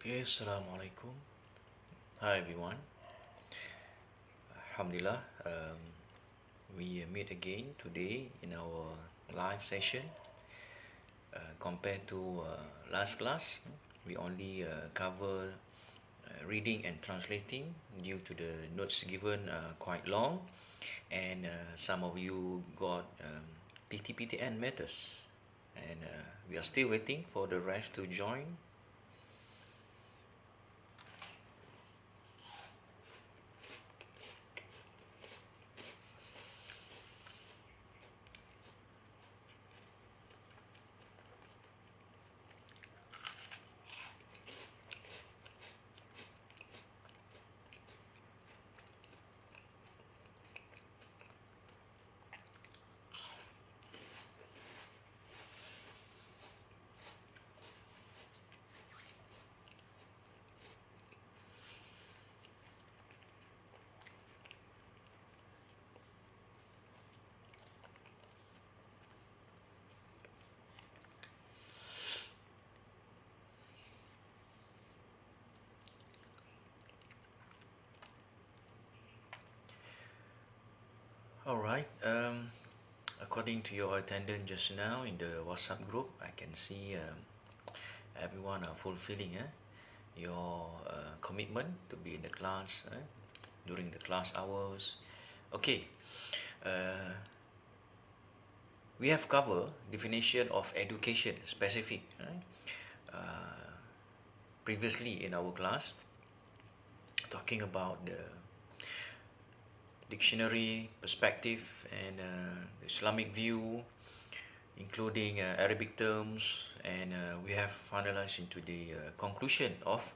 Okay, Assalamualaikum. Hi everyone. Alhamdulillah, we meet again today in our live session. Compared to last class, we only cover reading and translating due to the notes given quite long, and some of you got PTPTN matters, and we are still waiting for the rest to join. Alright, according to your attendance just now in the WhatsApp group, I can see everyone are fulfilling your commitment to be in the class during the class hours. Okay, uh, we have covered definition of education specific previously in our class, talking about the dictionary perspective and the Islamic view, including Arabic terms, and we have finalized into the conclusion of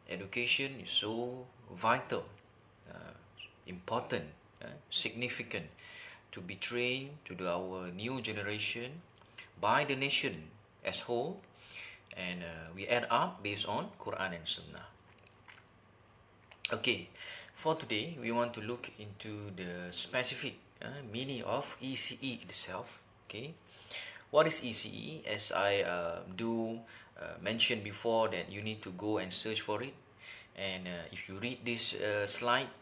education is so vital, important, significant to be trained to our new generation by the nation as whole, and we add up based on Quran and Sunnah. Okay, for today we want to look into the specific meaning of ECE itself. Okay, what is ECE? As I do mention before, that you need to go and search for it, and if you read this slide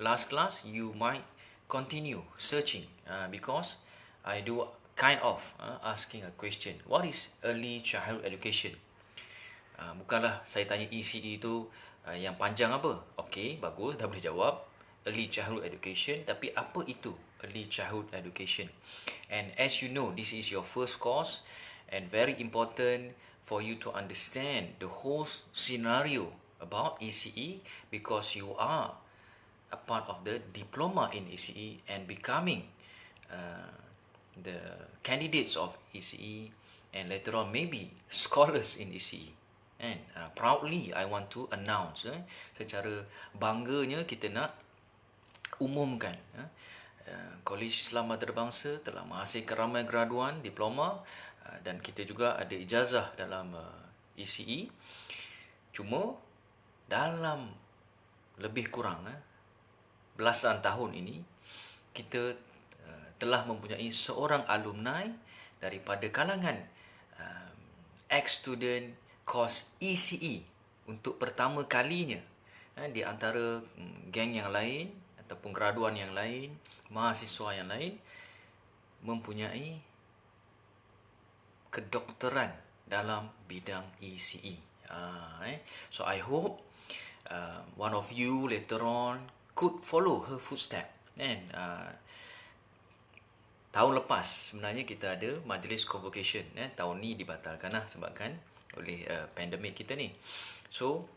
last class, you might continue searching because I do kind of asking a question. What is early childhood education? Bukanlah saya tanya ECE itu yang panjang apa. Okey, bagus, dah boleh jawab. Early childhood education. Tapi apa itu early childhood education? And as you know, this is your first course and very important for you to understand the whole scenario about ECE, because you are a part of the diploma in ECE and becoming the candidates of ECE, and later on maybe scholars in ECE. And proudly I want to announce, secara bangganya kita nak umumkan, Kolej Islam Antarabangsa telah menghasilkan ramai graduan diploma, dan kita juga ada ijazah dalam ECE. Cuma dalam lebih kurang belasan tahun ini, kita telah mempunyai seorang alumni daripada kalangan ex-student course ECE untuk pertama kalinya di antara geng yang lain ataupun graduan yang lain, mahasiswa yang lain, mempunyai kedokteran dalam bidang ECE. So I hope one of you later on could follow her footstep. And tahun lepas sebenarnya kita ada majlis convocation. Tahun ni dibatalkan sebabkan oleh pandemik kita ni. So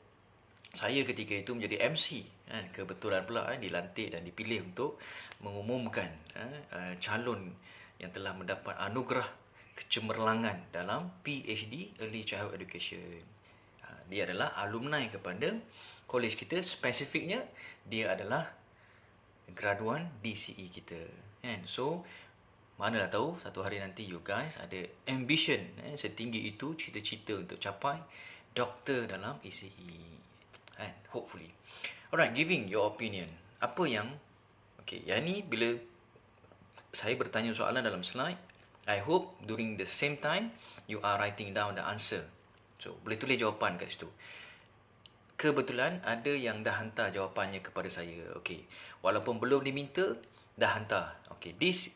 saya ketika itu menjadi MC, kebetulan pula dilantik dan dipilih untuk mengumumkan calon yang telah mendapat anugerah kecemerlangan dalam PhD Early Childhood Education. Dia adalah alumni kepada kolej kita, spesifiknya dia adalah graduan DCE kita. And so manalah tahu satu hari nanti you guys ada ambition setinggi itu, cita-cita untuk capai doktor dalam ECE. And hopefully. Alright, giving your opinion. Apa yang yang ni bila saya bertanya soalan dalam slide, I hope during the same time you are writing down the answer. So, boleh tulis jawapan kat situ. Kebetulan ada yang dah hantar jawapannya kepada saya. Okey. Walaupun belum diminta, dah hantar. Okey. This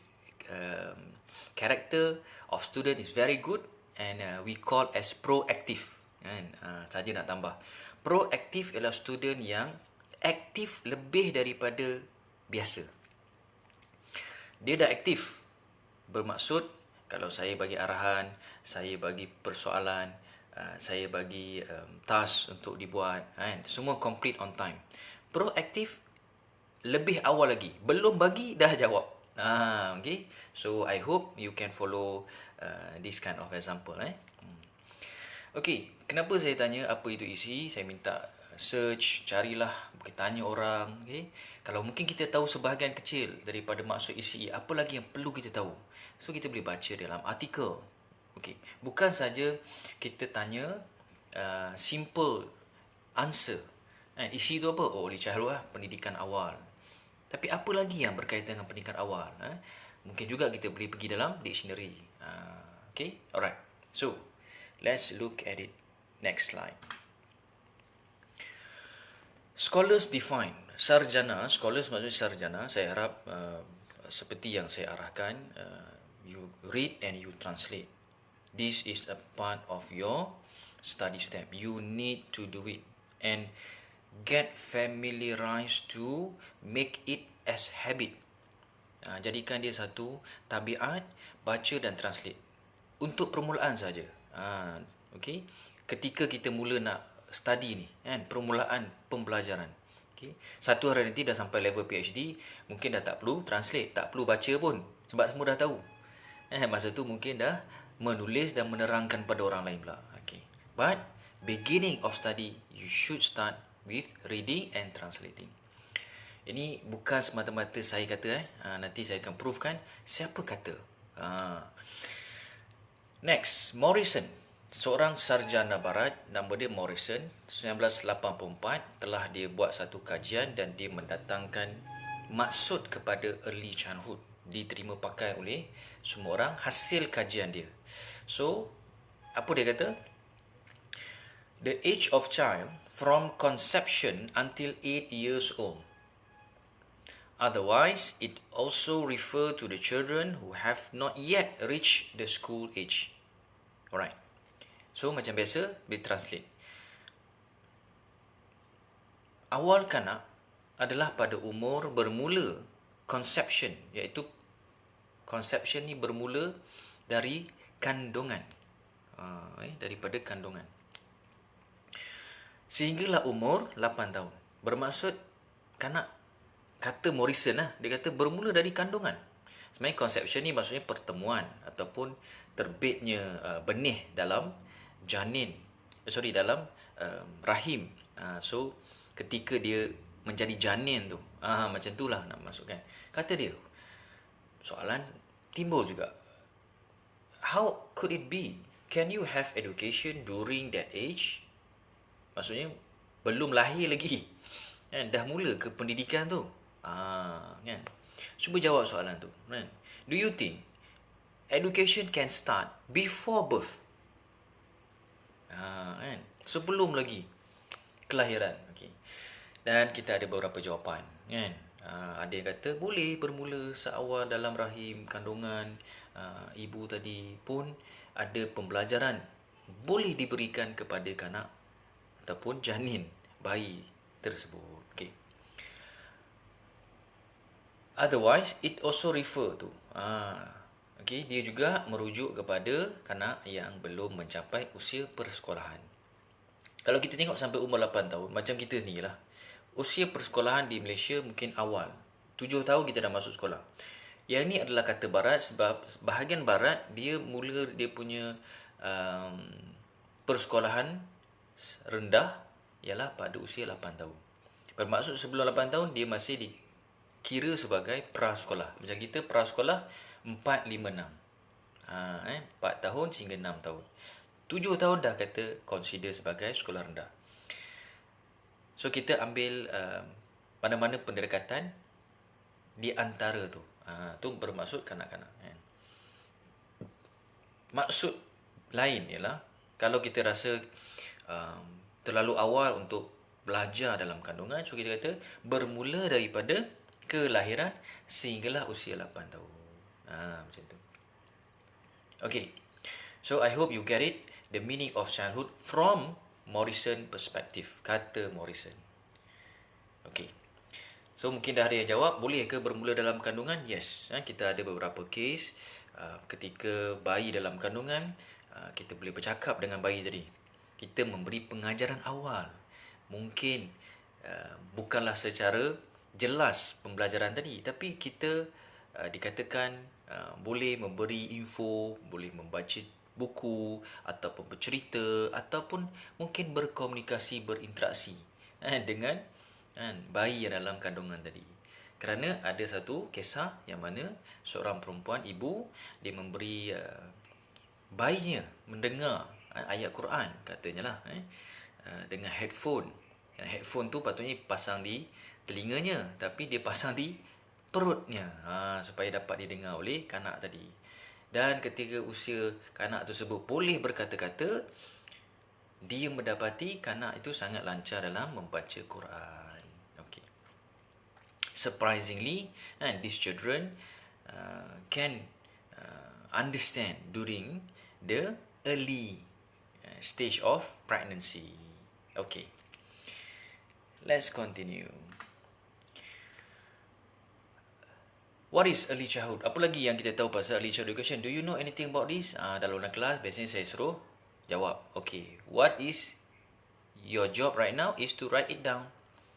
character of student is very good and we call as proactive. Kan? Saja nak tambah. Proaktif ialah student yang aktif lebih daripada biasa. Dia dah aktif. Bermaksud kalau saya bagi arahan, saya bagi persoalan, saya bagi task untuk dibuat, kan? Semua complete on time. Proaktif lebih awal lagi. Belum bagi dah jawab. Okay. So I hope you can follow this kind of example. Okay, kenapa saya tanya apa itu isi? Saya minta search, carilah, tanya orang. Okay. Kalau mungkin kita tahu sebahagian kecil daripada maksud isi, apa lagi yang perlu kita tahu? So kita boleh baca dalam artikel. Okay. Bukan saja kita tanya simple answer. Isi itu apa? Oh, oleh Cahrul pendidikan awal. Tapi apa lagi yang berkaitan dengan pendidikan awal? Mungkin juga kita boleh pergi dalam dictionary. Okay, alright. So, let's look at it. Next slide. Scholars define. Sarjana, scholars maksudnya sarjana. Saya harap seperti yang saya arahkan, you read and you translate. This is a part of your study step. You need to do it and get familiarized to make it as habit. Jadikan dia satu tabiat, baca dan translate. Untuk permulaan saja. Okay. Ketika kita mula nak study ni, kan, permulaan pembelajaran. Okay. Satu hari nanti dah sampai level PhD, mungkin dah tak perlu translate, tak perlu baca pun sebab semua dah tahu. Masa tu mungkin dah menulis dan menerangkan pada orang lain pula. Okay. But beginning of study, you should start with reading and translating. Ini bukan semata-mata saya kata. Nanti saya akan provekan siapa kata. Next, Morrison. Seorang sarjana barat, nama dia Morrison. 1984 telah dia buat satu kajian dan dia mendatangkan maksud kepada early childhood. Diterima pakai oleh semua orang hasil kajian dia. So, apa dia kata? The age of child from conception until 8 years old. Otherwise, it also refer to the children who have not yet reached the school age. Alright. So, macam biasa, we translate. Awal kanak adalah pada umur bermula conception, iaitu conception ni bermula dari kandungan. Daripada kandungan. Sehinggalah umur 8 tahun. Bermaksud kanak, kata Morrison dia kata bermula dari kandungan. Sebenarnya conception ni maksudnya pertemuan ataupun terbitnya benih dalam janin. Dalam rahim. So ketika dia menjadi janin tu, macam itulah nak masukkan. Kata dia, soalan timbul juga. How could it be? Can you have education during that age? Maksudnya belum lahir lagi, kan? Dah mula ke pendidikan tu. Kan? Cuba jawab soalan tu, kan? Do you think education can start before birth? Kan? Sebelum lagi kelahiran. Okay. Dan kita ada beberapa jawapan, kan? Ada yang kata boleh bermula seawal dalam rahim kandungan ibu tadi pun ada pembelajaran boleh diberikan kepada kanak ataupun janin bayi tersebut. Okay. Otherwise, it also refer to. Okay, dia juga merujuk kepada kanak yang belum mencapai usia persekolahan. Kalau kita tengok sampai umur 8 tahun, macam kita ni lah. Usia persekolahan di Malaysia mungkin awal. 7 tahun kita dah masuk sekolah. Yang ni adalah kata barat sebab bahagian barat dia mula dia punya persekolahan rendah ialah pada usia 8 tahun. Bermaksud sebelum 8 tahun dia masih dikira sebagai prasekolah. Macam kita prasekolah 4, 5, 6. 4 tahun sehingga 6 tahun. 7 tahun dah kata consider sebagai sekolah rendah. So kita ambil mana-mana pendekatan di antara tu. Tu bermaksud kanak-kanak. Maksud lain ialah Kalau kita rasa terlalu awal untuk belajar dalam kandungan, so kita kata bermula daripada kelahiran sehinggalah usia 8 tahun. Macam tu. Okay. So I hope you get it, the meaning of childhood from Morrison perspective, kata Morrison. Okay. So mungkin dah ada yang jawab, boleh ke bermula dalam kandungan? Yes. Kita ada beberapa case ketika bayi dalam kandungan, kita boleh bercakap dengan bayi tadi. Kita memberi pengajaran awal. Mungkin bukanlah secara jelas pembelajaran tadi, tapi kita dikatakan boleh memberi info, boleh membaca buku ataupun bercerita ataupun mungkin berkomunikasi, berinteraksi dengan bayi yang dalam kandungan tadi. Kerana ada satu kisah yang mana seorang perempuan, ibu, dia memberi bayinya mendengar ayat Quran, katanya lah, dengan headphone. Headphone tu patutnya pasang di telinganya, tapi dia pasang di perutnya, supaya dapat didengar oleh kanak tadi. Dan ketika usia kanak tersebut boleh berkata-kata, dia mendapati kanak itu sangat lancar dalam membaca Quran. Okay. Surprisingly, these children can understand during the early stage of pregnancy. Okay. Let's continue. What is early childhood? Apa lagi yang kita tahu pasal early childhood education? Do you know anything about this? Dalam kelas biasanya saya suruh jawab. Okay. What is your job right now is to write it down.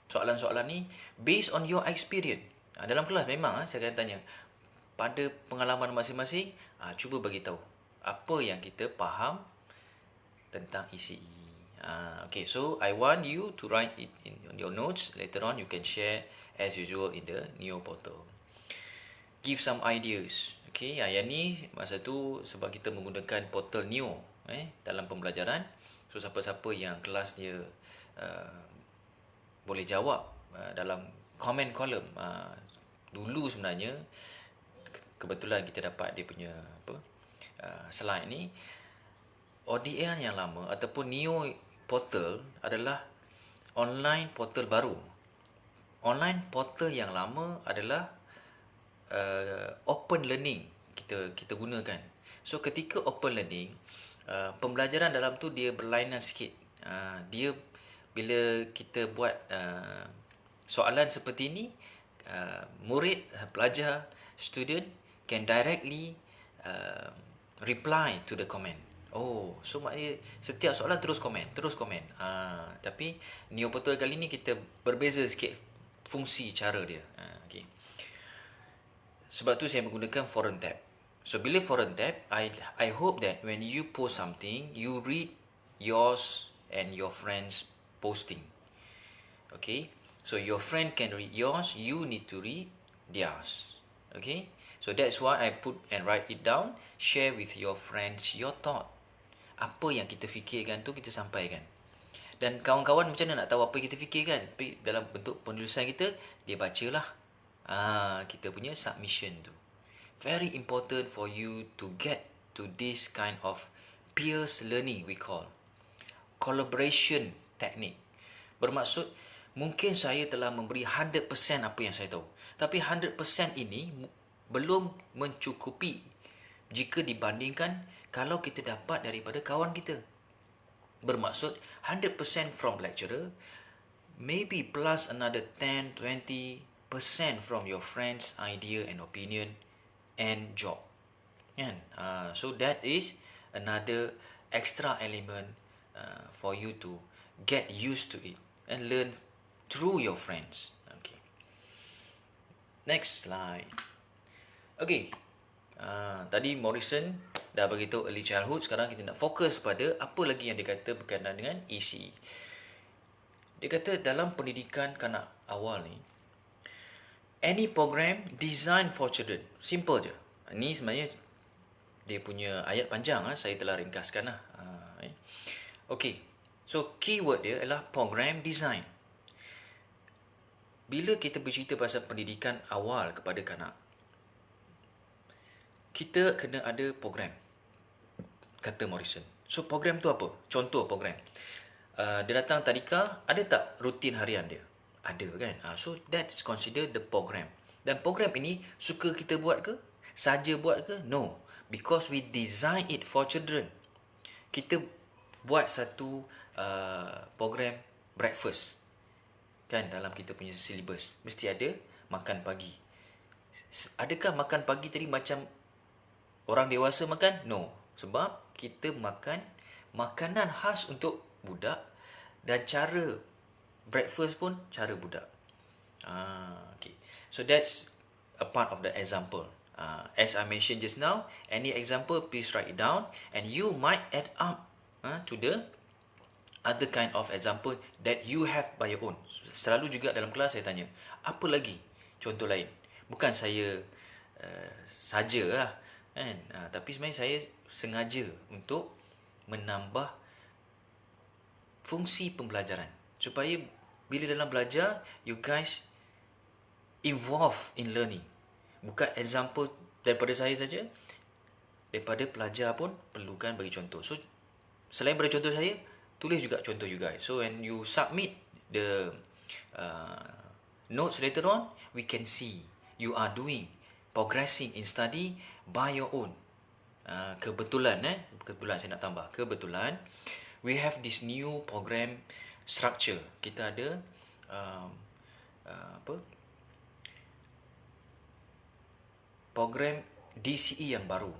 Soalan-soalan ni based on your experience. Dalam kelas memang saya akan tanya, pada pengalaman masing-masing, cuba bagi tahu apa yang kita faham tentang ECE. Okay, so I want you to write it in your notes. Later on you can share as usual in the Neo portal. Give some ideas. Okay, yang ni masa tu sebab kita menggunakan portal Neo dalam pembelajaran. So siapa-siapa yang kelas dia boleh jawab dalam comment column. Dulu sebenarnya kebetulan kita dapat dia punya slide ni. ODL yang lama ataupun Neo portal adalah online portal baru. Online portal yang lama adalah open learning kita gunakan. So ketika open learning, pembelajaran dalam tu dia berlainan sikit. Dia bila kita buat soalan seperti ni, murid, pelajar, student can directly reply to the comment. Oh, so maknanya setiap soalan terus komen. Tapi Neo portal kali ni kita berbeza sikit fungsi cara dia. Okay. Sebab tu saya menggunakan forum tab. So bila forum tab, I hope that when you post something, you read yours and your friends posting. Okay? So your friend can read yours, you need to read theirs. Okay? So that's why I put and write it down. Share with your friends your thought. Apa yang kita fikirkan tu kita sampaikan. Dan kawan-kawan macam mana nak tahu apa yang kita fikirkan? Tapi dalam bentuk penulisan kita, dia bacalah kita punya submission tu. Very important for you to get to this kind of peers learning we call. Collaboration technique. Bermaksud, mungkin saya telah memberi 100% apa yang saya tahu. Tapi 100% ini belum mencukupi jika dibandingkan kalau kita dapat daripada kawan kita. Bermaksud, 100% from lecturer, maybe plus another 10-20% from your friends' idea and opinion and job. So that is another extra element for you to get used to it and learn through your friends. Okay. Next slide. Okay. Tadi Morrison dah beritahu early childhood. Sekarang kita nak fokus pada apa lagi yang dia kata berkaitan dengan ECE. Dia kata dalam pendidikan kanak awal ni, any program designed for children. Simple je. Ni sebenarnya dia punya ayat panjang. Saya telah ringkaskan lah. Okay. So keyword dia adalah program design. Bila kita bercerita pasal pendidikan awal kepada kanak, kita kena ada program, kata Morrison. So program tu apa? Contoh program. Dia datang tadika, ada tak rutin harian dia? Ada kan? So that's consider the program. Dan program ini suka kita buat ke? Saja buat ke? No. Because we design it for children. Kita buat satu program breakfast. Kan dalam kita punya syllabus. Mesti ada makan pagi. Adakah makan pagi tadi macam orang dewasa makan? No. Sebab kita makan makanan khas untuk budak dan cara breakfast pun cara budak. Okay. So that's a part of the example. As I mentioned just now, any example please write it down and you might add up to the other kind of example that you have by your own. Selalu juga dalam kelas saya tanya, apa lagi contoh lain? Bukan saya sajalah kan, tapi sebenarnya saya sengaja untuk menambah fungsi pembelajaran supaya bila dalam belajar you guys involved in learning. Bukan example daripada saya saja, daripada pelajar pun perlukan bagi contoh. So selain daripada contoh saya, tulis juga contoh you guys. So when you submit the notes later on, we can see you are progressing in study by your own. Kebetulan saya nak tambah, kebetulan we have this new program structure. Kita ada program DCE yang baru.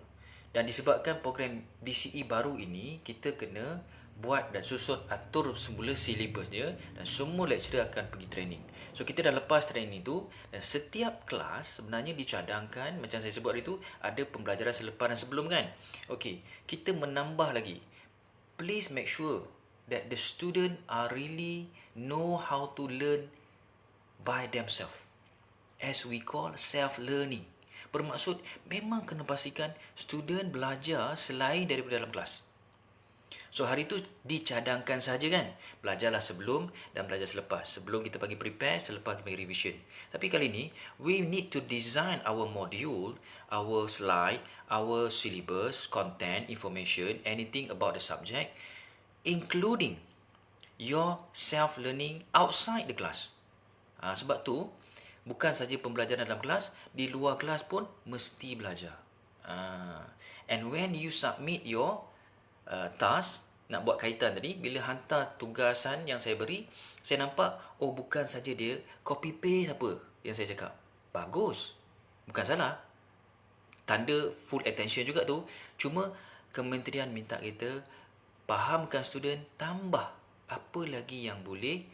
Dan disebabkan program DCE baru ini, kita kena buat dan susun atur semula silibus dia dan semua lecturer akan pergi training. So kita dah lepas training tu dan setiap kelas sebenarnya dicadangkan macam saya sebut hari tu ada pembelajaran selepas dan sebelum kan. Okey, kita menambah lagi. Please make sure that the student are really know how to learn by themselves. As we call self-learning. Bermaksud memang kena pastikan student belajar selain daripada dalam kelas. So hari tu dicadangkan saja kan. Belajarlah sebelum dan belajar selepas. Sebelum kita bagi prepare, selepas kita bagi revision. Tapi kali ni, we need to design our module, our slide, our syllabus, content, information, anything about the subject, including your self-learning outside the class. Sebab tu, bukan saja pembelajaran dalam kelas, di luar kelas pun mesti belajar. And when you submit your task, nak buat kaitan tadi, bila hantar tugasan yang saya beri, saya nampak, oh bukan saja dia copy paste apa yang saya cakap. Bagus. Bukan salah. Tanda full attention juga tu. Cuma kementerian minta kita fahamkan student, tambah apa lagi yang boleh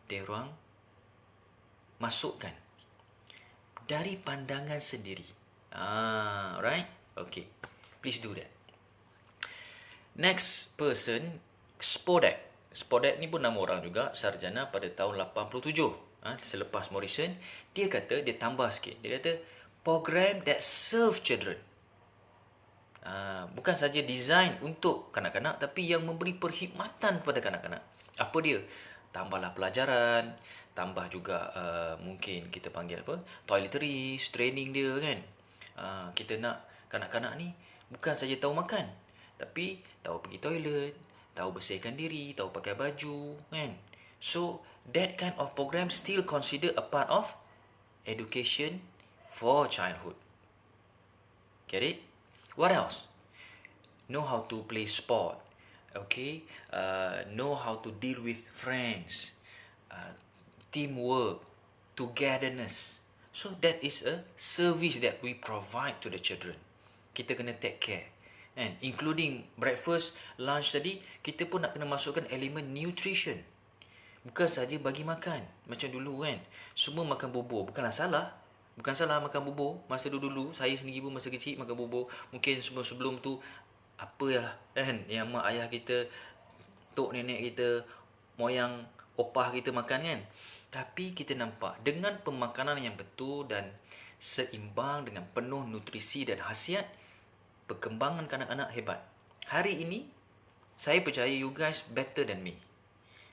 diorang masukkan dari pandangan sendiri. Right? Okay. Please do that. Next person, Spodek. Spodek ni pun nama orang juga, sarjana pada tahun 87. Selepas Morrison, dia kata, dia tambah sikit. Dia kata, program that serve children. Bukan saja design untuk kanak-kanak, tapi yang memberi perkhidmatan kepada kanak-kanak. Apa dia? Tambahlah pelajaran, tambah juga mungkin kita panggil apa? Toiletries, training dia kan. Kita nak kanak-kanak ni bukan saja tahu makan, tapi tahu pergi toilet, tahu bersihkan diri, tahu pakai baju kan. So that kind of program still consider a part of education for childhood. Get it? What else? Know how to play sport. Okay, know how to deal with friends, teamwork, togetherness. So that is a service that we provide to the children. Kita kena take care. And including breakfast, lunch tadi, kita pun nak kena masukkan elemen nutrition. Bukan saja bagi makan. Macam dulu kan, semua makan bubur. Bukanlah salah. Bukan salah makan bubur. Masa dulu, saya sendiri pun masa kecil makan bubur. Mungkin sebelum tu, apalah kan, yang mak ayah kita, tok nenek kita, moyang opah kita makan kan. Tapi kita nampak, dengan pemakanan yang betul dan seimbang dengan penuh nutrisi dan khasiat, perkembangan kanak-kanak hebat. Hari ini, saya percaya you guys better than me.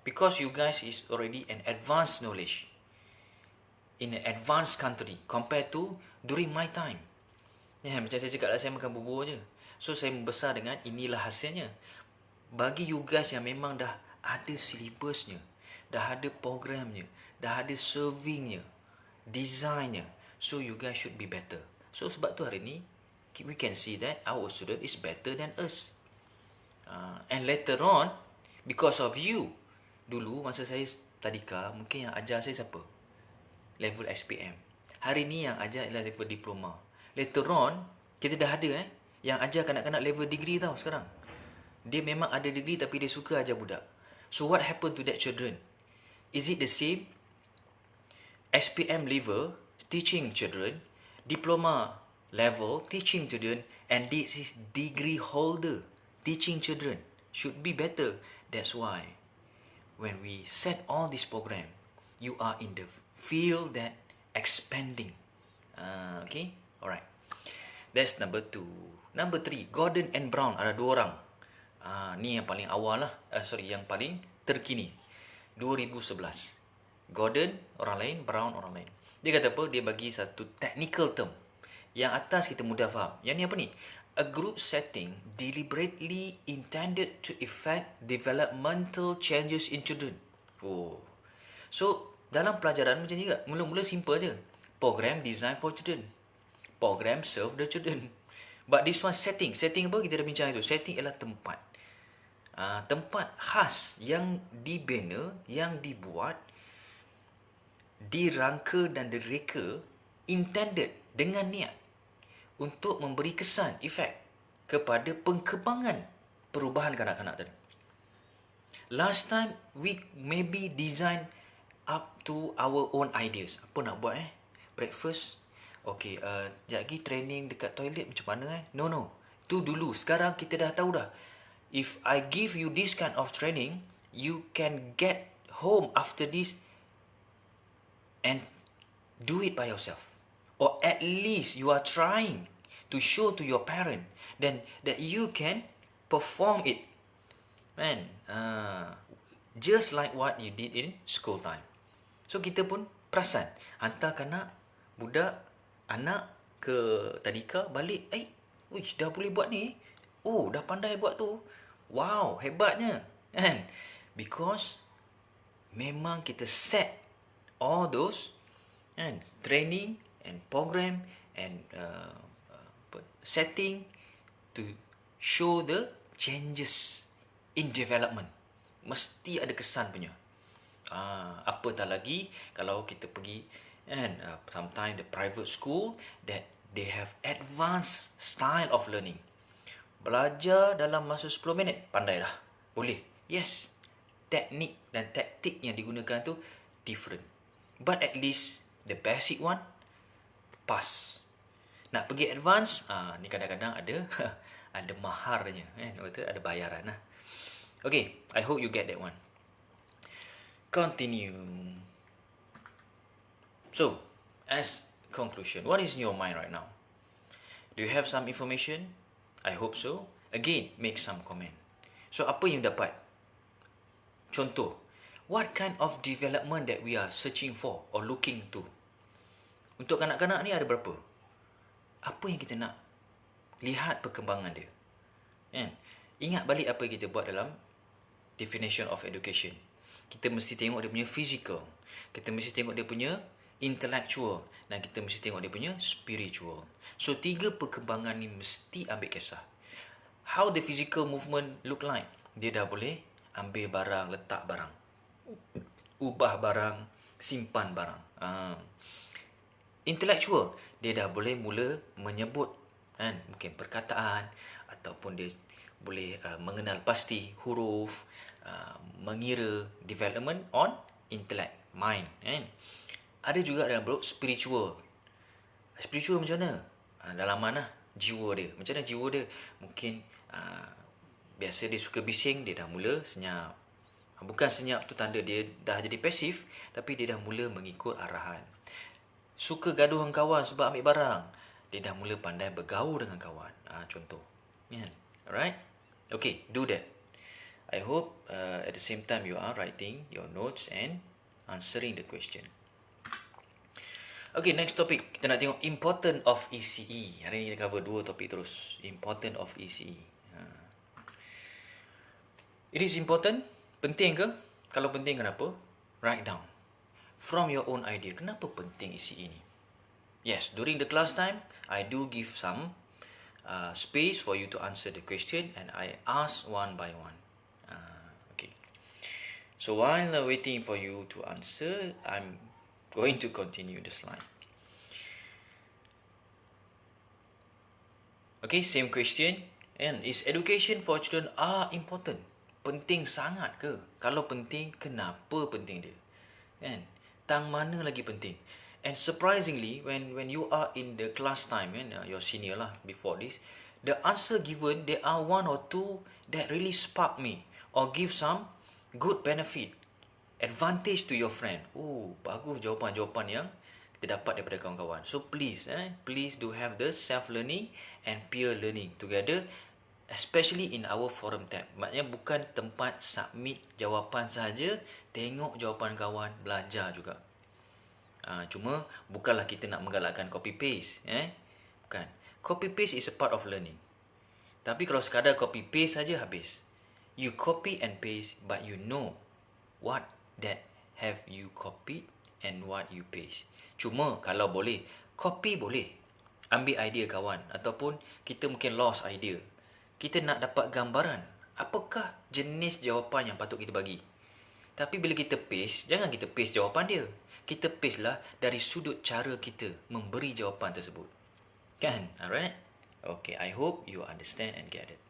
Because you guys is already an advanced knowledge. In an advanced country. Compared to during my time. Macam saya cakap lah, saya makan bubur je. So, saya membesar dengan inilah hasilnya. bagi you guys yang memang dah ada syllabusnya, dah ada programnya, dah ada servingnya, designnya, so you guys should be better. So sebab tu hari ni we can see that our student is better than us. And later on, because of you, dulu masa saya tadika, mungkin yang ajar saya siapa? Level SPM. Hari ni yang ajar ialah level diploma. Later on, kita dah ada yang ajar kanak-kanak level degree tau sekarang. Dia memang ada degree tapi dia suka ajar budak. So what happened to that children? Is it the same? SPM level teaching children, diploma level teaching children, and this is degree holder teaching children should be better. That's why when we set all this program, you are in the field that expanding. Okay, alright. That's number 2. Number 3, Gordon and Brown, ada 2 orang. Ni yang paling awal lah. Yang paling terkini. 2011. Gordon orang lain, Brown orang lain. Dia kata apa? Dia bagi satu technical term. Yang atas kita mudah faham. Yang ni apa ni? A group setting deliberately intended to effect developmental changes in children. So, dalam pelajaran macam ni juga. Mula-mula simple je. Program design for children. Program serve the children. But this one setting. Setting apa? Kita dah bincang itu. Setting ialah tempat. Tempat khas yang dibina, yang dibuat, dirangka dan direka, intended dengan niat untuk memberi kesan, efek kepada pengkembangan perubahan kanak-kanak tadi. Last time, we maybe design up to our own ideas. Apa nak buat breakfast? Okay, sekejap lagi training dekat toilet macam mana No. Tu dulu. Sekarang kita dah tahu dah. If I give you this kind of training, you can get home after this and do it by yourself. Or at least you are trying to show to your parent then that you can perform it. Man, just like what you did in school time. So kita pun perasan, hantar kanak, budak, anak ke tadika, balik, dah boleh buat ni. Dah pandai buat tu. Wow, hebatnya. Kan? Because memang kita set all those training and program and setting to show the changes in development. Mesti ada kesan punya. Apatah lagi kalau kita pergi sometimes the private school that they have advanced style of learning. Belajar dalam masa 10 minit, pandai dah. Boleh. Yes. Teknik dan taktik yang digunakan tu different. But at least the basic one pass. Nak pergi advance, ni kadang-kadang ada ada maharnya, ada bayaran lah. Okay, I hope you get that one. Continue. So, as conclusion, what is in your mind right now? Do you have some information? I hope so. Again, make some comment. So, apa yang dapat? Contoh, what kind of development that we are searching for or looking to? Untuk kanak-kanak ni ada berapa? Apa yang kita nak lihat perkembangan dia? Ingat balik apa yang kita buat dalam definition of education. Kita mesti tengok dia punya physical. Kita mesti tengok dia punya intellectual. Dan kita mesti tengok dia punya spiritual. So, 3 perkembangan ni mesti ambil kisah. How the physical movement look like? Dia dah boleh ambil barang, letak barang. Ubah barang, simpan barang. Intellectual, dia dah boleh mula menyebut mungkin perkataan ataupun dia boleh mengenal pasti huruf, mengira, development on intellect, mind. Ada juga dalam bentuk spiritual. Spiritual macam mana? Dalam mana jiwa dia. Macam mana jiwa dia? Mungkin biasa dia suka bising, dia dah mula senyap. Bukan senyap tu tanda dia dah jadi pasif, tapi dia dah mula mengikut arahan. Suka gaduh dengan kawan sebab ambil barang, dia dah mula pandai bergaul dengan kawan. Contoh. Alright? Okay, do that. I hope at the same time you are writing your notes and answering the question. Okay, next topic. Kita nak tengok important of ECE. Hari ni kita cover 2 topik terus. Important of ECE. It is important? Penting ke? Kalau penting, kenapa? Write down. From your own idea, kenapa penting ECE ni? Yes, during the class time, I do give some space for you to answer the question and I ask one by one. Okay. So while waiting for you to answer, I'm going to continue the slide. Okay, same question. And is education for children important? Penting sangat ke? Kalau penting, kenapa penting dia? Kan? Tang mana lagi penting? And surprisingly, when you are in the class time, your senior lah before this, the answer given, there are one or two that really spark me or give some good benefit, advantage to your friend. Oh, bagus jawapan-jawapan yang kita dapat daripada kawan-kawan. So please do have the self-learning and peer learning together, especially in our forum tab. Maknanya bukan tempat submit jawapan saja, tengok jawapan kawan, belajar juga. Cuma bukanlah kita nak menggalakkan copy paste, bukan. Copy paste is a part of learning. Tapi kalau sekadar copy paste saja habis. You copy and paste, but you know what that have you copied and what you paste. Cuma kalau boleh, copy boleh. Ambil idea kawan, ataupun kita mungkin lost idea. Kita nak dapat gambaran apakah jenis jawapan yang patut kita bagi. Tapi bila kita paste, jangan kita paste jawapan dia. Kita paste lah dari sudut cara kita memberi jawapan tersebut. Kan? Alright? Okay, I hope you understand and get it.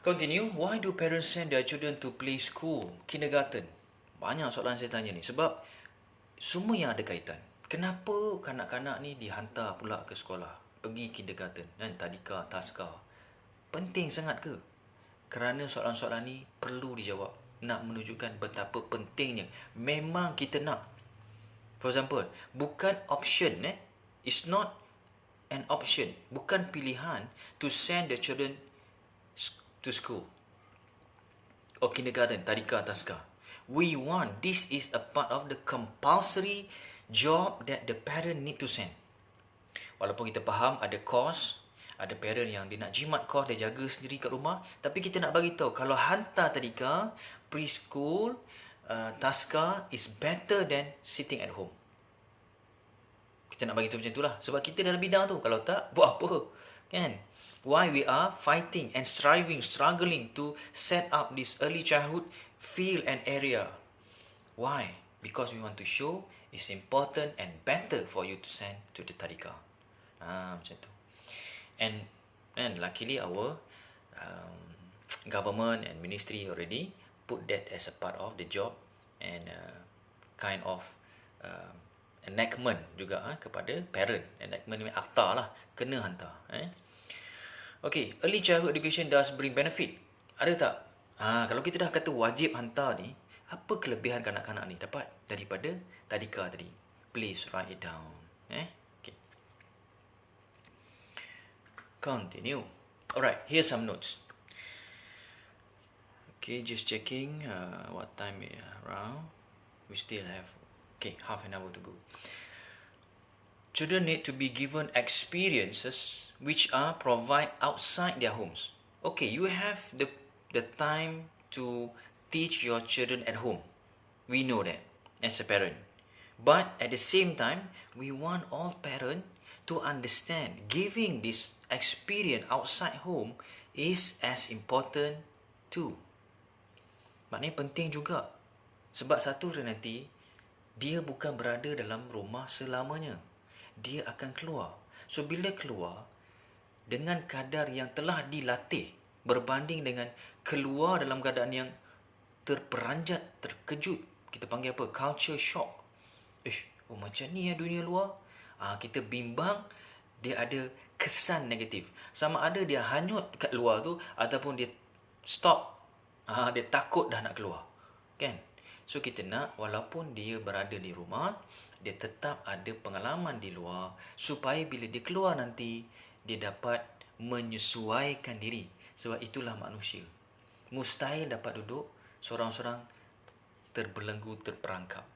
Continue. Why do parents send their children to play school, kindergarten? Banyak soalan saya tanya ni. Sebab semua yang ada kaitan. Kenapa kanak-kanak ni dihantar pula ke sekolah? Pergi kindergarten, tadika, taska. Penting sangat ke? Kerana soalan-soalan ni perlu dijawab. Nak menunjukkan betapa pentingnya. Memang kita nak. For example, bukan option. It's not an option. Bukan pilihan to send the children to school or kindergarten, tadika, taska. We want, this is a part of the compulsory job that the parent need to send. Walaupun kita faham ada course, ada parent yang dia nak jimat course, dia jaga sendiri kat rumah, tapi kita nak bagi tahu kalau hantar tadika, preschool, taska is better than sitting at home. Kita nak bagi tahu macam itulah. Sebab kita dalam bidang tu. Kalau tak, buat apa? Kan? Why we are fighting and struggling to set up this early childhood field and area. Why? Because we want to show it's important and better for you to send to the tadika. Macam tu. And luckily our government and ministry already put that as a part of the job and kind of enactment juga kepada parent. Enactment ni akta lah, kena hantar. Okay, early childhood education does bring benefit. Ada tak? Kalau kita dah kata wajib hantar ni, apa kelebihan kanak-kanak ni dapat daripada tadika tadi? Please write it down. Okay. Continue. Alright, here's some notes. Okay, just checking what time around. We still have half an hour to go. Children need to be given experiences which are provided outside their homes. Okay, you have the time to teach your children at home. We know that as a parent. But at the same time, we want all parents to understand giving this experience outside home is as important too. Maknanya penting juga. Sebab satu hari nanti, dia bukan berada dalam rumah selamanya. Dia akan keluar. So, bila keluar, dengan kadar yang telah dilatih, berbanding dengan keluar dalam keadaan yang terperanjat, terkejut. Kita panggil apa? Culture shock. Macam ni dunia luar. Kita bimbang, dia ada kesan negatif. Sama ada dia hanyut kat luar tu, ataupun dia stop. Dia takut dah nak keluar. Kan? So, kita nak walaupun dia berada di rumah, dia tetap ada pengalaman di luar, supaya bila dia keluar nanti, dia dapat menyesuaikan diri. Sebab itulah manusia. Mustahil dapat duduk seorang-seorang terbelenggu, terperangkap.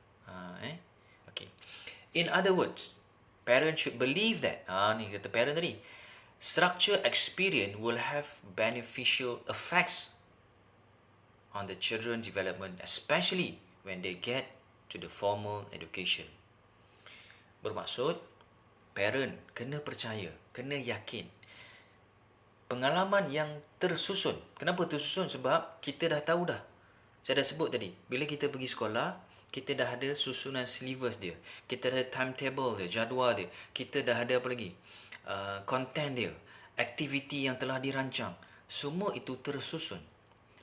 Okay. In other words, parents should believe that, ni kata parent tadi, structure experience will have beneficial effects on the children's development, especially when they get to the formal education. Bermaksud, parent kena percaya, kena yakin. Pengalaman yang tersusun. Kenapa tersusun? Sebab kita dah tahu dah. Saya dah sebut tadi, bila kita pergi sekolah, kita dah ada susunan syllabus dia. Kita dah ada timetable dia, jadual dia. Kita dah ada apa lagi? Content dia, aktiviti yang telah dirancang. Semua itu tersusun.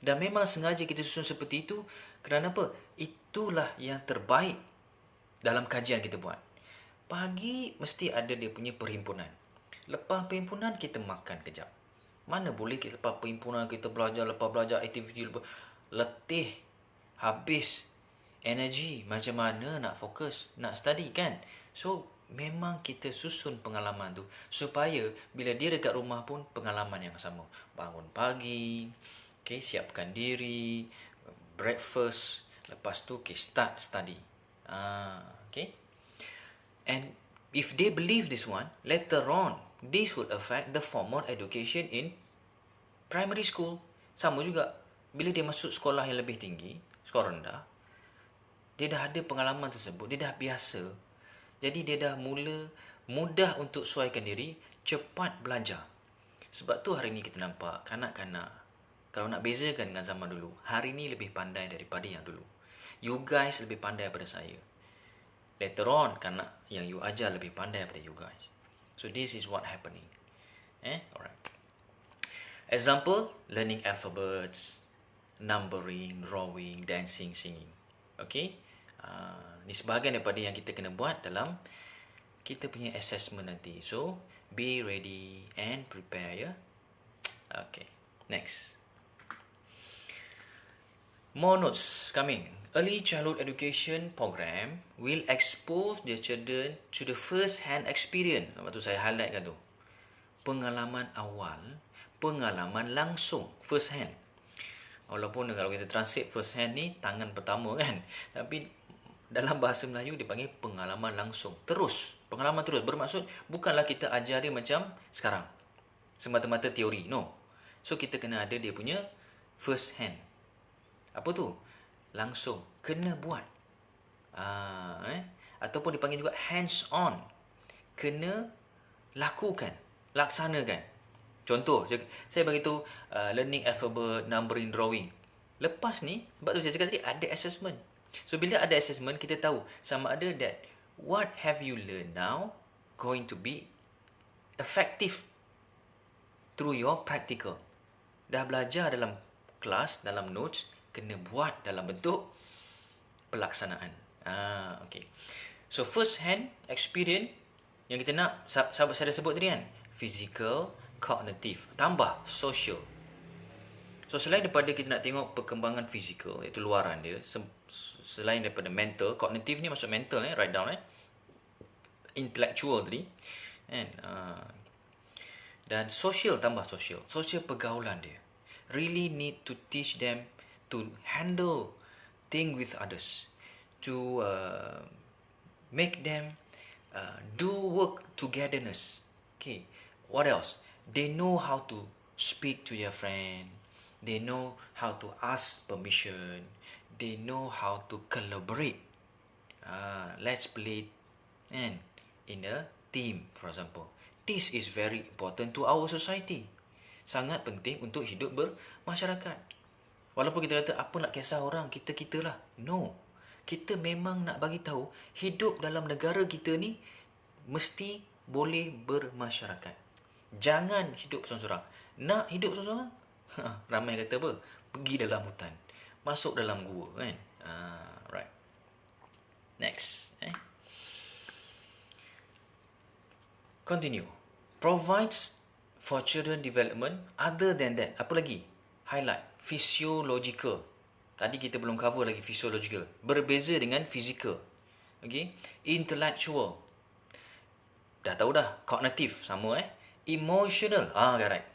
Dan memang sengaja kita susun seperti itu kerana apa? Itulah yang terbaik dalam kajian kita buat. Pagi mesti ada dia punya perhimpunan. Lepas perhimpunan kita makan kejap. Mana boleh kita lepas perhimpunan kita belajar, lepas belajar aktiviti, letih, habis energi, macam mana nak fokus, nak study kan? So, memang kita susun pengalaman tu supaya bila dia dekat rumah pun pengalaman yang sama. Bangun pagi, okay, siapkan diri, breakfast, lepas tu okay, start study. Okay. And if they believe this one, later on, this would affect the formal education in primary school. Sama juga, bila dia masuk sekolah yang lebih tinggi, sekolah rendah, dia dah ada pengalaman tersebut, dia dah biasa. Jadi dia dah mudah untuk sesuaikan diri, cepat belajar. Sebab tu hari ni kita nampak kanak-kanak, kalau nak bezakan dengan zaman dulu, hari ni lebih pandai daripada yang dulu. You guys lebih pandai daripada saya. Later on, kanak yang you ajar lebih pandai daripada you guys. So this is what happening. Alright. Example, learning alphabets, numbering, drawing, dancing, singing. Okay? Ni sebahagian daripada yang kita kena buat dalam kita punya assessment nanti. So, be ready and prepare, ya. Okay. Next. More notes coming. Early childhood education program will expose the children to the first-hand experience. Lepas tu saya highlightkan tu. Pengalaman awal, pengalaman langsung, first hand. Walaupun kalau kita translate first hand ni tangan pertama kan. Tapi dalam bahasa Melayu dia panggil pengalaman langsung. Terus, pengalaman terus. Bermaksud bukanlah kita ajar dia macam sekarang. Semata-mata teori, no. So kita kena ada dia punya first hand. Apa tu? Langsung, kena buat. Ataupun dipanggil juga hands on. Kena lakukan, laksanakan. Contoh, saya bagi tu learning alphabet, numbering, drawing. Lepas ni, sebab tu saya cakap tadi ada assessment. So bila ada assessment, kita tahu sama ada that what have you learned now going to be effective through your practical. Dah belajar dalam kelas, dalam notes, kena buat dalam bentuk pelaksanaan. Okay. So first hand experience yang kita nak, sahabat saya dah sebut tadi kan, physical, cognitive, tambah social. So selain daripada kita nak tengok perkembangan fizikal, iaitu luaran dia, selain daripada mental, kognitif ni maksud mental, write down, intellectual tadi, dan social, tambah social pergaulan dia. Really need to teach them to handle things with others, to make them do work togetherness. Okay, what else? They know how to speak to their friend. They know how to ask permission. They know how to collaborate. Let's play in a team, for example. This is very important to our society. Sangat penting untuk hidup bermasyarakat. Walaupun kita kata apa nak kisah orang, kita lah. No. Kita memang nak bagi tahu hidup dalam negara kita ni mesti boleh bermasyarakat. Jangan hidup seorang-seorang. Nak hidup seorang-seorang? Ramai kata apa? Pergi dalam hutan. Masuk dalam gua kan. Right. Next. Continue. Provides for children development other than that. Apa lagi? Highlight. Physiological. Tadi kita belum cover lagi physiological. Berbeza dengan physical. Okay. Intellectual. Dah tahu dah. Cognitive. Sama Emotional. Right.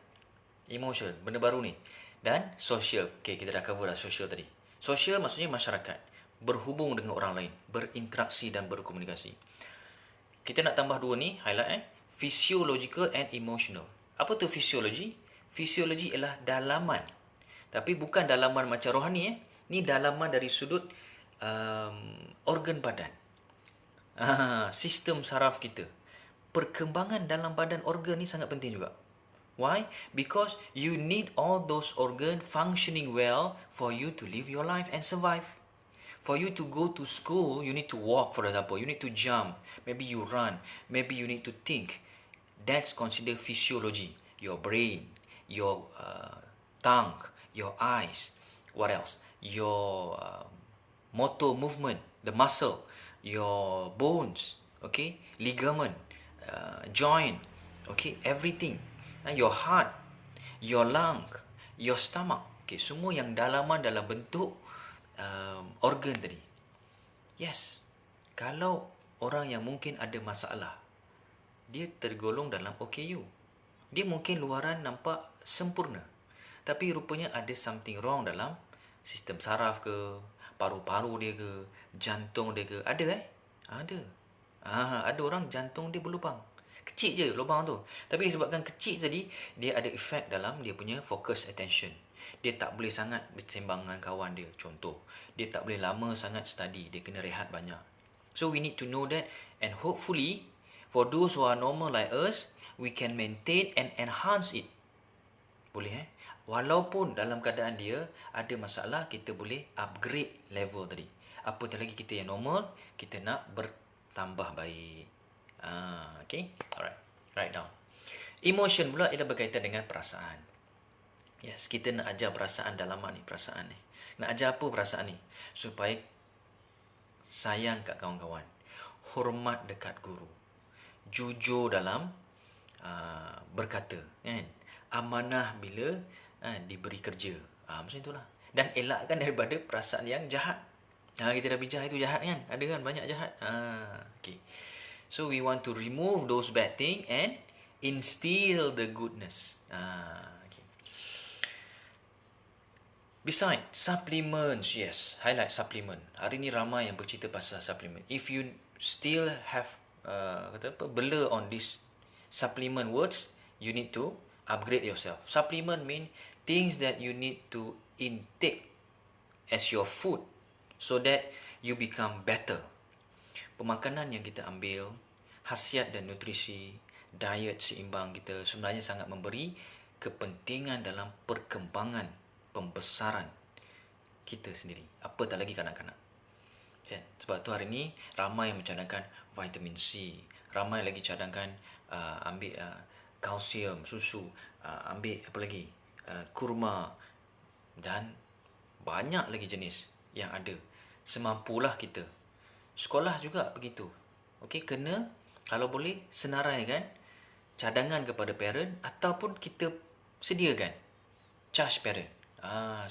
Emotional. Benda baru ni. Dan social. Okay, kita dah cover dah social tadi. Social maksudnya masyarakat. Berhubung dengan orang lain. Berinteraksi dan berkomunikasi. Kita nak tambah dua ni. Highlight Physiological and emotional. Apa tu fisiologi? Fisiologi ialah dalaman. Tapi bukan dalaman macam rohani Ni dalaman dari sudut organ badan. Sistem saraf kita. Perkembangan dalam badan organ ni sangat penting juga. Why? Because you need all those organs functioning well for you to live your life and survive. For you to go to school, you need to walk, for example. You need to jump. Maybe you run. Maybe you need to think. That's considered physiology. Your brain, your tongue, your eyes. What else? Your motor movement, the muscle, your bones, okay, ligament, joint, okay, everything. Your heart, your lung, your stomach, okay, semua yang dalaman dalam bentuk organ tadi. Yes, kalau orang yang mungkin ada masalah, dia tergolong dalam OKU. Dia mungkin luaran nampak sempurna, tapi rupanya ada something wrong dalam sistem saraf ke, paru-paru dia ke, jantung dia ke. Ada Ada. Ada orang jantung dia berlubang. Kecil je lubang tu. Tapi disebabkan kecil tadi, dia ada efek dalam dia punya focus attention. Dia tak boleh sangat bersembang dengan kawan dia. Contoh, dia tak boleh lama sangat study. Dia kena rehat banyak. So we need to know that, and hopefully for those who are normal like us, we can maintain and enhance it. Boleh Walaupun dalam keadaan dia ada masalah, kita boleh upgrade level tadi. Apatah lagi kita yang normal, kita nak bertambah baik. Okay, alright, write down. Emotion pula ialah berkaitan dengan perasaan. Yes, kita nak ajar perasaan dalaman ni, perasaan ni. Nak ajar apa perasaan ni? Supaya sayang kat kawan-kawan, hormat dekat guru, jujur dalam berkata, kan? Amanah bila diberi kerja. Macam itulah. Dan elakkan daripada perasaan yang jahat. Kita dah bincang itu jahat kan? Ada kan banyak jahat. Okay. So we want to remove those bad things and instill the goodness. Okay. Besides, supplements. Yes, highlight supplement. Hari ni ramai yang bercerita pasal supplement. If you still have bela on this supplement words, you need to upgrade yourself. Supplement mean things that you need to intake as your food so that you become better. Pemakanan yang kita ambil, khasiat dan nutrisi, diet seimbang kita sebenarnya sangat memberi kepentingan dalam perkembangan, pembesaran kita sendiri. Apatah lagi kanak-kanak. Okay. Sebab tu hari ni ramai yang mencadangkan vitamin C, ramai lagi cadangkan ambil kalsium, susu, ambil apa lagi, kurma, dan banyak lagi jenis yang ada. Semampulah kita. Sekolah juga begitu. Okey, kena kalau boleh senaraikan cadangan kepada parent ataupun kita sediakan charge parent.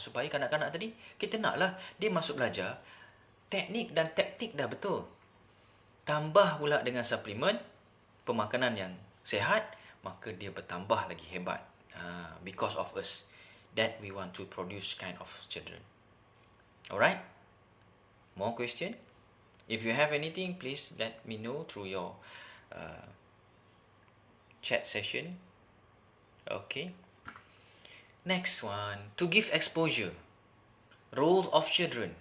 Supaya kanak-kanak tadi kita naklah dia masuk belajar teknik dan taktik dah betul. Tambah pula dengan suplemen pemakanan yang sihat, maka dia bertambah lagi hebat. Because of us that we want to produce kind of children. Alright? More question? If you have anything, please let me know through your chat session. Okay. Next one, to give exposure. Roles of children.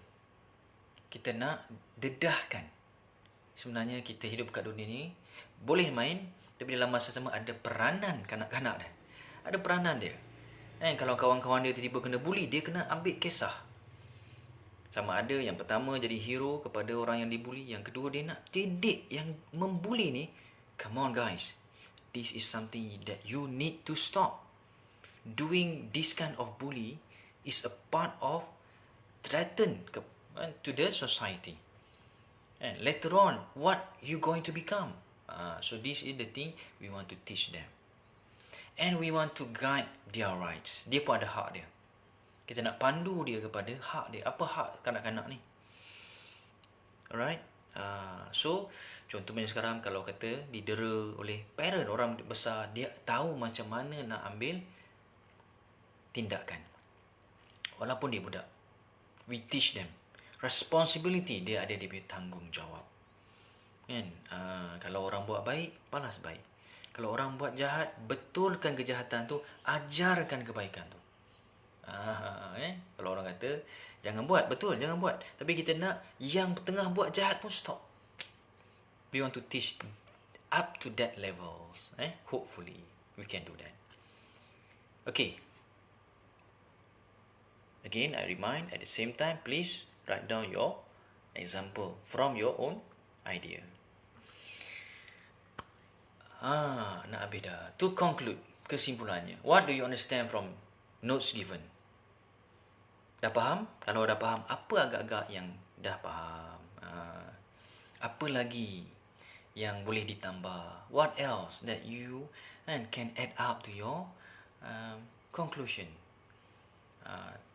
Kita nak dedahkan. Sebenarnya kita hidup kat dunia ni boleh main, tapi dalam masa sama ada peranan kanak-kanak dia. Ada peranan dia. Kalau kawan-kawan dia tiba-tiba kena bully, dia kena ambil kisah. Sama ada yang pertama jadi hero kepada orang yang dibuli, yang kedua dia nak didik yang membuli ni. Come on guys, this is something that you need to stop. Doing this kind of bully is a part of threaten to the society. And later on, what you going to become? So this is the thing we want to teach them. And we want to guide their rights. Dia pun ada hak dia. Kita nak pandu dia kepada hak dia. Apa hak kanak-kanak ni? Alright? So, contohnya sekarang kalau kata didera oleh parent, orang besar, dia tahu macam mana nak ambil tindakan. Walaupun dia budak. We teach them. Responsibility, dia ada dia punya tanggungjawab. Kan? Kalau orang buat baik, balas baik. Kalau orang buat jahat, betulkan kejahatan tu, ajarkan kebaikan tu. Kalau orang kata jangan buat, betul, jangan buat. Tapi kita nak yang tengah buat jahat pun stop. We want to teach up to that levels. Hopefully we can do that. Okay. Again, I remind, at the same time, please write down your example from your own idea. Nak habis dah. To conclude, kesimpulannya, what do you understand from notes given? Dah faham? Kalau dah faham, apa agak-agak yang dah faham? Apa lagi yang boleh ditambah? What else that you can add up to your conclusion?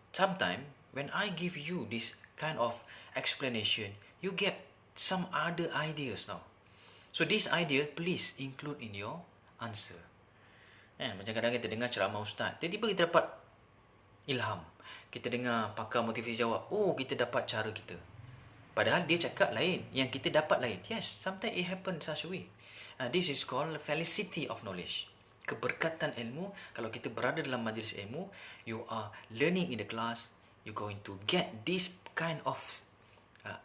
Sometimes, when I give you this kind of explanation, you get some other ideas now. So this idea, please include in your answer. Macam kadang-kadang kita dengar ceramah ustaz, tiba-tiba kita dapat ilham. Kita dengar pakar motivasi jawab, kita dapat cara kita. Padahal dia cakap lain, yang kita dapat lain. Yes, sometimes it happens such a way. This is called felicity of knowledge. Keberkatan ilmu. Kalau kita berada dalam majlis ilmu, you are learning in the class, you're going to get this kind of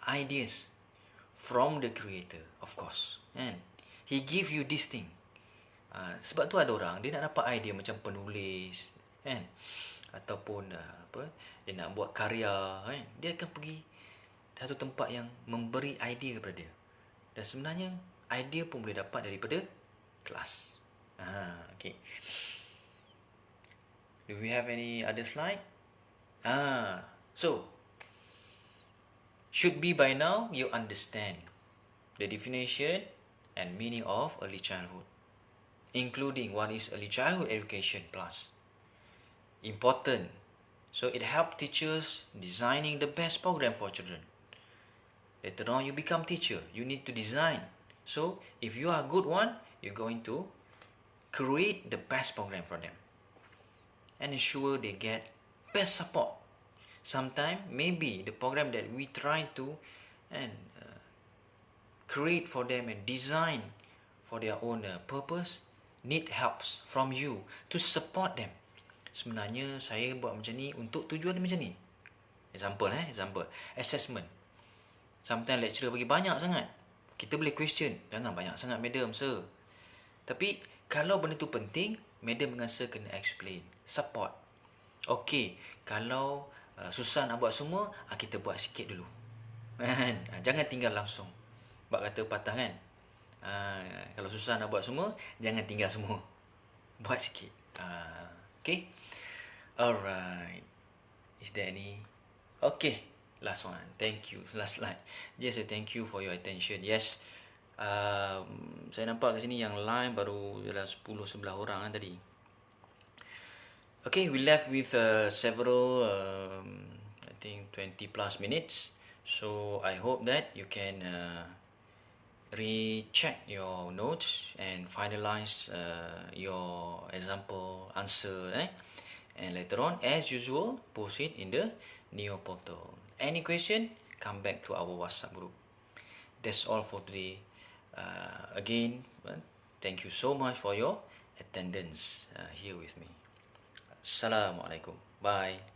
ideas from the creator, of course. And he give you this thing. Sebab tu ada orang, dia nak dapat idea macam penulis, kan? Ataupun dia nak buat karya, kan? Dia akan pergi satu tempat yang memberi idea kepada dia. Dan sebenarnya idea pun boleh dapat daripada kelas. Okay. Do we have any other slide? So should be by now you understand the definition and meaning of early childhood, including what is early childhood education plus. Important. So it helps teachers designing the best program for children. Later on you become teacher, you need to design. So if you are a good one, you're going to create the best program for them and ensure they get best support. Sometimes maybe the program that we try to create for them and design for their own purpose need helps from you to support them. Sebenarnya saya buat macam ni untuk tujuan macam ni. Example. Assessment. Sometimes lecturer bagi banyak sangat. Kita boleh question, jangan banyak sangat madam, sir. Tapi kalau benda tu penting, madam dengan sir kena explain, support. Okay, kalau susah nak buat semua, kita buat sikit dulu. Jangan tinggal langsung. Bak kata patah kan. Kalau susah nak buat semua, jangan tinggal semua. Buat sikit. Okay. Alright. Is there any? Okay. Last one. Thank you. Last slide. Just a thank you for your attention. Yes. Saya nampak kat sini yang line baru dalam 10-11 orang tadi. Okay, we left with several, I think 20 plus minutes. So I hope that you can recheck your notes and finalize your example answer. And later on, as usual, post it in the Neo portal. Any question? Come back to our WhatsApp group. That's all for today. Again, thank you so much for your attendance here with me. Assalamualaikum. Bye.